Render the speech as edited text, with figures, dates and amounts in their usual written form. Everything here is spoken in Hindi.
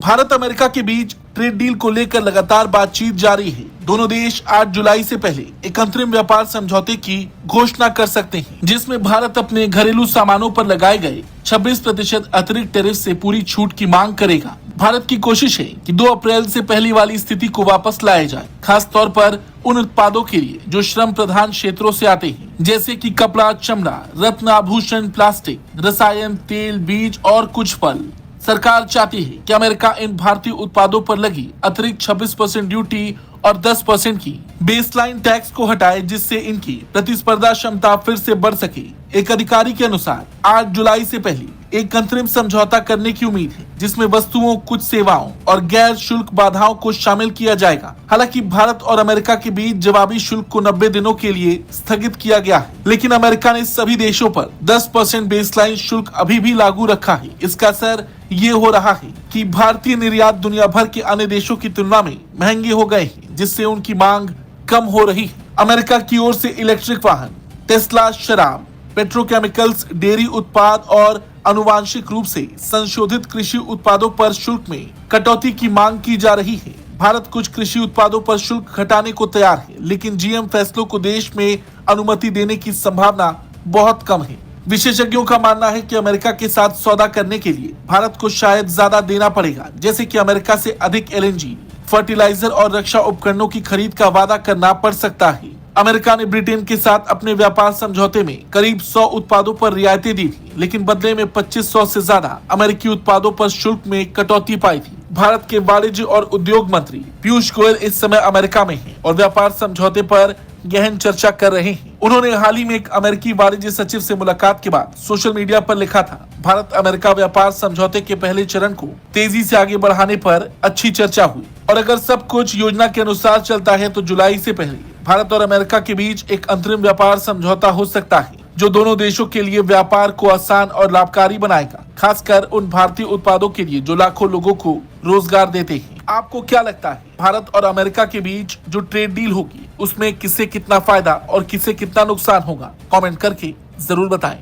भारत अमेरिका के बीच ट्रेड डील को लेकर लगातार बातचीत जारी है। दोनों देश 8 जुलाई से पहले एक अंतरिम व्यापार समझौते की घोषणा कर सकते हैं, जिसमें भारत अपने घरेलू सामानों पर लगाए गए 26% अतिरिक्त टैरिफ से पूरी छूट की मांग करेगा। भारत की कोशिश है कि 2 अप्रैल से पहले वाली स्थिति को वापस लाया जाए, खास तौर पर उन उत्पादों के लिए जो श्रम प्रधान क्षेत्रों से आते हैं, जैसे कि कपड़ा, चमड़ा, रत्न, आभूषण, प्लास्टिक, रसायन, तेल, बीज और कुछ फल। सरकार चाहती है कि अमेरिका इन भारतीय उत्पादों पर लगी अतिरिक्त 26% ड्यूटी और 10% की बेसलाइन टैक्स को हटाए, जिससे इनकी प्रतिस्पर्धा क्षमता फिर से बढ़ सके। एक अधिकारी के अनुसार 8 जुलाई से पहले एक अंतरिम समझौता करने की उम्मीद है, जिसमें वस्तुओं, कुछ सेवाओं और गैर शुल्क बाधाओं को शामिल किया जाएगा। हालांकि भारत और अमेरिका के बीच जवाबी शुल्क को 90 दिनों के लिए स्थगित किया गया है, लेकिन अमेरिका ने सभी देशों पर 10% बेसलाइन शुल्क अभी भी लागू रखा है। इसका असर ये हो रहा है कि भारतीय निर्यात दुनिया भर के अन्य देशों की तुलना में महंगे हो गए हैं, जिससे उनकी मांग कम हो रही है। अमेरिका की ओर से इलेक्ट्रिक वाहन, टेस्ला, शराब, पेट्रोकेमिकल्स, डेयरी उत्पाद और आनुवांशिक रूप से संशोधित कृषि उत्पादों पर शुल्क में कटौती की मांग की जा रही है। भारत कुछ कृषि उत्पादों पर शुल्क घटाने को तैयार है, लेकिन जीएम फैसलों को देश में अनुमति देने की संभावना बहुत कम है। विशेषज्ञों का मानना है कि अमेरिका के साथ सौदा करने के लिए भारत को शायद ज्यादा देना पड़ेगा, जैसे कि अमेरिका से अधिक एलएनजी, फर्टिलाइजर और रक्षा उपकरणों की खरीद का वादा करना पड़ सकता है। अमेरिका ने ब्रिटेन के साथ अपने व्यापार समझौते में करीब 100 उत्पादों पर रियायतें दी थी, लेकिन बदले में 2500 से ज्यादा अमेरिकी उत्पादों पर शुल्क में कटौती पाई थी। भारत के वाणिज्य और उद्योग मंत्री पीयूष गोयल इस समय अमेरिका में हैं और व्यापार समझौते पर गहन चर्चा कर रहे हैं। उन्होंने हाल ही में एक अमेरिकी वाणिज्य सचिव से मुलाकात के बाद सोशल मीडिया पर लिखा था, भारत अमेरिका व्यापार समझौते के पहले चरण को तेजी से आगे बढ़ाने पर अच्छी चर्चा हुई और अगर सब कुछ योजना के अनुसार चलता है तो जुलाई से पहले भारत और अमेरिका के बीच एक अंतरिम व्यापार समझौता हो सकता है, जो दोनों देशों के लिए व्यापार को आसान और लाभकारी बनाएगा, खासकर उन भारतीय उत्पादों के लिए जो लाखों लोगों को रोजगार देते हैं। आपको क्या लगता है, भारत और अमेरिका के बीच जो ट्रेड डील होगी उसमें किसे कितना फायदा और किसे कितना नुकसान होगा? कमेंट करके जरूर बताएं।